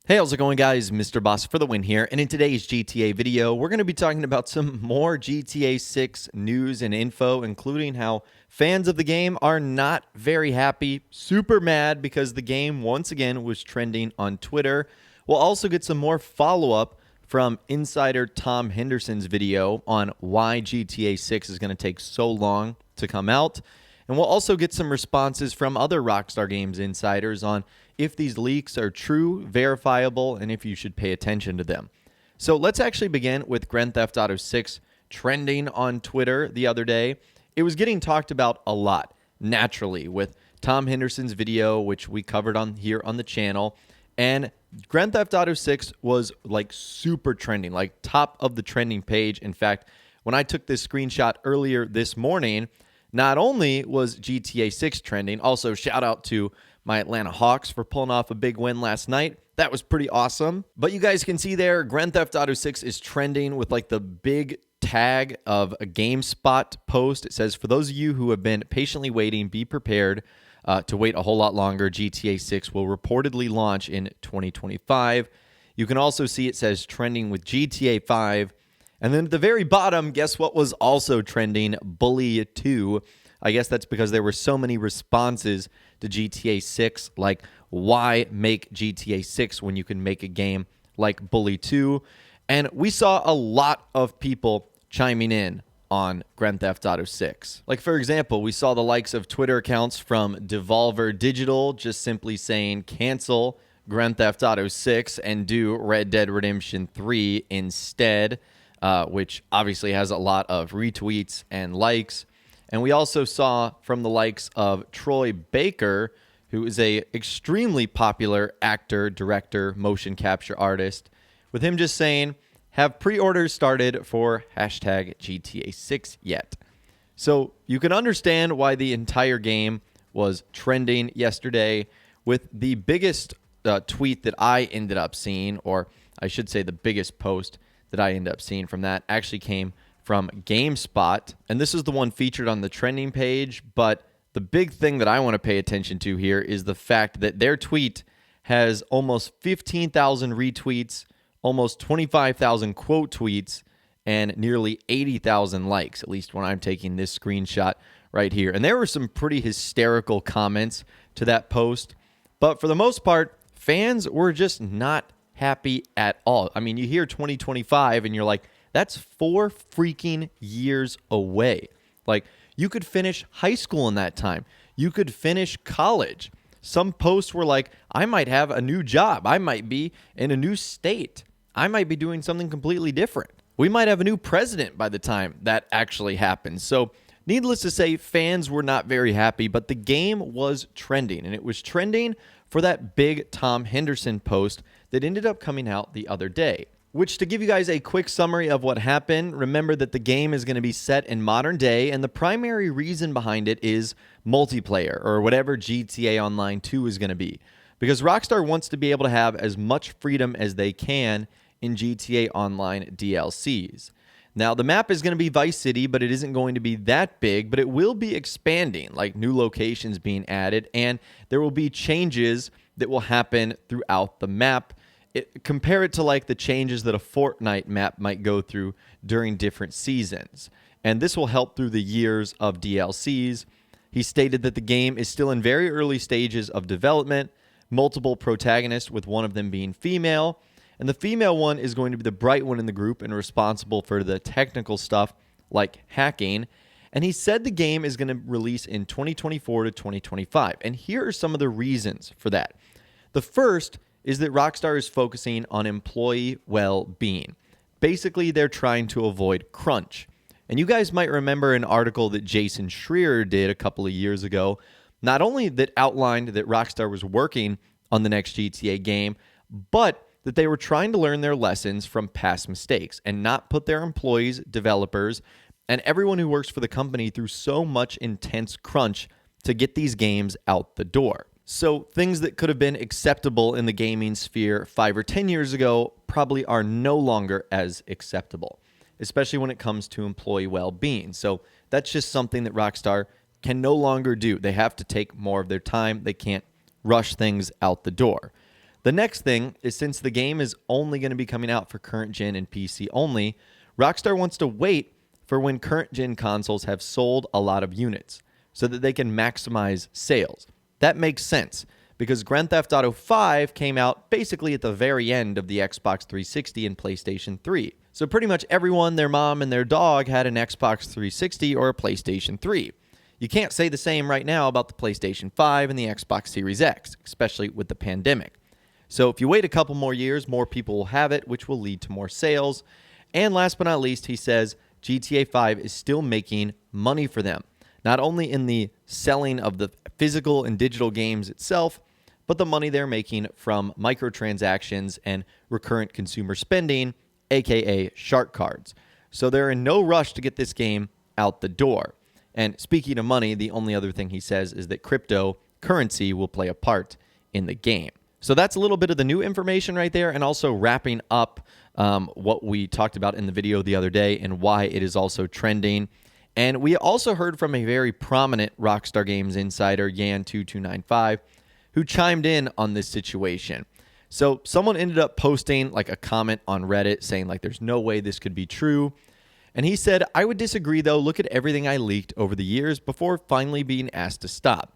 Hey, how's it going, guys? Mr. Boss for the win here. And in today's GTA video, we're going to be talking about some more GTA 6 news and info, including how fans of the game are not very happy, super mad because the game once again was trending on Twitter. We'll also get some more follow-up from insider Tom Henderson's video on why GTA 6 is going to take so long to come out. And we'll also get some responses from other Rockstar Games insiders on if these leaks are true, verifiable, and if you should pay attention to them. So let's actually begin with Grand Theft Auto 6 trending on Twitter the other day. It was getting talked about a lot, naturally, with Tom Henderson's video, which we covered on here on the channel. And Grand Theft Auto 6 was like super trending, like top of the trending page. In fact, when I took this screenshot earlier this morning, not only was GTA 6 trending, also shout out to my Atlanta Hawks for pulling off a big win last night. That was pretty awesome. But you guys can see there, Grand Theft Auto 6 is trending with like the big tag of a GameSpot post. It says, for those of you who have been patiently waiting, be prepared to wait a whole lot longer. GTA 6 will reportedly launch in 2025. You can also see it says trending with GTA 5. And then at the very bottom, guess what was also trending? Bully 2. I guess that's because there were so many responses to GTA 6, like why make GTA 6 when you can make a game like Bully 2? And we saw a lot of people chiming in on Grand Theft Auto 6. Like, for example, we saw the likes of Twitter accounts from Devolver Digital just simply saying cancel Grand Theft Auto 6 and do Red Dead Redemption 3 instead, which obviously has a lot of retweets and likes. And we also saw from the likes of Troy Baker, who is a extremely popular actor, director, motion capture artist, with him just saying, have pre-orders started for hashtag GTA 6 yet? So you can understand why the entire game was trending yesterday, with the biggest tweet that I ended up seeing, or I should say the biggest post that I ended up seeing from that actually came from GameSpot, and this is the one featured on the trending page. But the big thing that I want to pay attention to here is the fact that their tweet has almost 15,000 retweets, almost 25,000 quote tweets, and nearly 80,000 likes, at least when I'm taking this screenshot right here. And there were some pretty hysterical comments to that post, but for the most part, fans were just not happy at all. I mean, you hear 2025 and you're like, that's 4 freaking years away. Like, you could finish high school in that time. You could finish college. Some posts were like, I might have a new job. I might be in a new state. I might be doing something completely different. We might have a new president by the time that actually happens. So, needless to say, fans were not very happy, but the game was trending. And it was trending for that big Tom Henderson post that ended up coming out the other day. Which, to give you guys a quick summary of what happened, remember that the game is going to be set in modern day, and the primary reason behind it is multiplayer, or whatever GTA Online 2 is going to be. Because Rockstar wants to be able to have as much freedom as they can in GTA Online DLCs. Now, the map is going to be Vice City, but it isn't going to be that big, but it will be expanding, like new locations being added, and there will be changes that will happen throughout the map. Compare it to like the changes that a Fortnite map might go through during different seasons. And this will help through the years of DLCs. He stated that the game is still in very early stages of development, multiple protagonists with one of them being female. And the female one is going to be the bright one in the group and responsible for the technical stuff like hacking. And he said the game is going to release in 2024 to 2025. And here are some of the reasons for that. The first is that Rockstar is focusing on employee well-being. Basically, they're trying to avoid crunch. And you guys might remember an article that Jason Schreier did a couple of years ago, not only that outlined that Rockstar was working on the next GTA game, but that they were trying to learn their lessons from past mistakes and not put their employees, developers, and everyone who works for the company through so much intense crunch to get these games out the door. So things that could have been acceptable in the gaming sphere 5 or 10 years ago probably are no longer as acceptable, especially when it comes to employee well-being. So that's just something that Rockstar can no longer do. They have to take more of their time. They can't rush things out the door. The next thing is, since the game is only going to be coming out for current gen and PC only, Rockstar wants to wait for when current gen consoles have sold a lot of units so that they can maximize sales. That makes sense because Grand Theft Auto 5 came out basically at the very end of the Xbox 360 and PlayStation 3. So pretty much everyone, their mom and their dog had an Xbox 360 or a PlayStation 3. You can't say the same right now about the PlayStation 5 and the Xbox Series X, especially with the pandemic. So if you wait a couple more years, more people will have it, which will lead to more sales. And last but not least, he says GTA 5 is still making money for them, not only in the selling of the physical and digital games itself, but the money they're making from microtransactions and recurrent consumer spending, aka shark cards. So they're in no rush to get this game out the door. And speaking of money, the only other thing he says is that cryptocurrency will play a part in the game. So that's a little bit of the new information right there, and also wrapping up what we talked about in the video the other day and why it is also trending. And we also heard from a very prominent Rockstar Games insider, Yan2295, who chimed in on this situation. So someone ended up posting like a comment on Reddit saying like there's no way this could be true. And he said, "I would disagree though. Look at everything I leaked over the years before finally being asked to stop.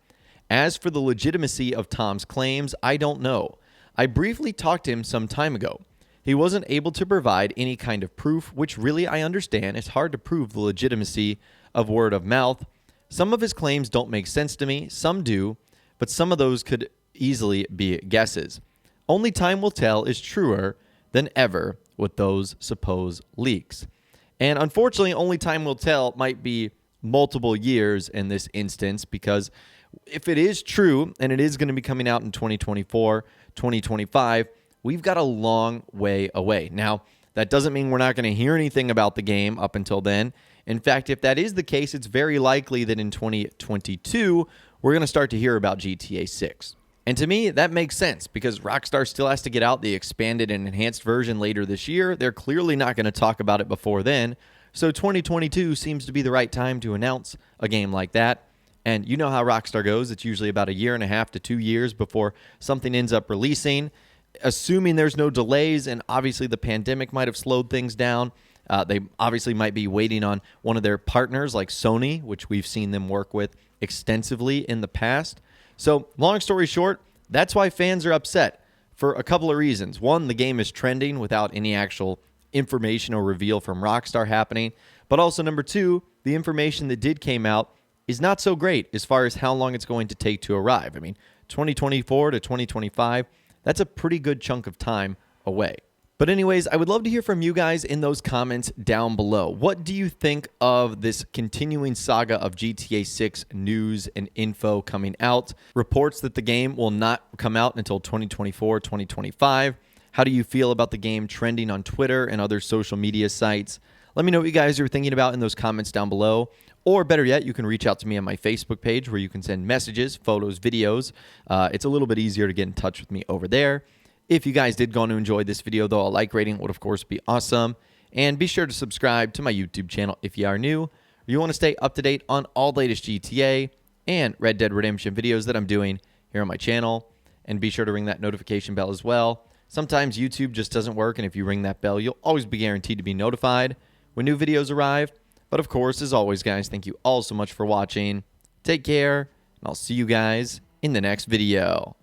As for the legitimacy of Tom's claims, I don't know. I briefly talked to him some time ago. He wasn't able to provide any kind of proof, which really I understand. It's hard to prove the legitimacy of word of mouth. Some of his claims don't make sense to me. Some do, but some of those could easily be guesses. Only time will tell is truer than ever with those supposed leaks." And unfortunately, only time will tell might be multiple years in this instance, because if it is true and it is going to be coming out in 2024, 2025, we've got a long way away. Now, that doesn't mean we're not going to hear anything about the game up until then. In fact, if that is the case, it's very likely that in 2022, we're going to start to hear about GTA 6. And to me, that makes sense because Rockstar still has to get out the expanded and enhanced version later this year. They're clearly not going to talk about it before then. So 2022 seems to be the right time to announce a game like that. And you know how Rockstar goes. It's usually about 1.5 to 2 years before something ends up releasing. Assuming there's no delays, and obviously the pandemic might have slowed things down. They obviously might be waiting on one of their partners like Sony, which we've seen them work with extensively in the past. So long story short, that's why fans are upset for a couple of reasons. One, the game is trending without any actual information or reveal from Rockstar happening. But also number two, the information that did came out is not so great as far as how long it's going to take to arrive. I mean, 2024 to 2025, that's a pretty good chunk of time away. But anyways, I would love to hear from you guys in those comments down below. What do you think of this continuing saga of GTA 6 news and info coming out? Reports that the game will not come out until 2024, 2025. How do you feel about the game trending on Twitter and other social media sites? Let me know what you guys are thinking about in those comments down below. Or better yet, you can reach out to me on my Facebook page where you can send messages, photos, videos. It's a little bit easier to get in touch with me over there. If you guys did go on to enjoy this video, though, a like rating would, of course, be awesome. And be sure to subscribe to my YouTube channel if you are new, or you want to stay up to date on all the latest GTA and Red Dead Redemption videos that I'm doing here on my channel. And be sure to ring that notification bell as well. Sometimes YouTube just doesn't work, and if you ring that bell, you'll always be guaranteed to be notified when new videos arrive. But of course, as always, guys, thank you all so much for watching. Take care, and I'll see you guys in the next video.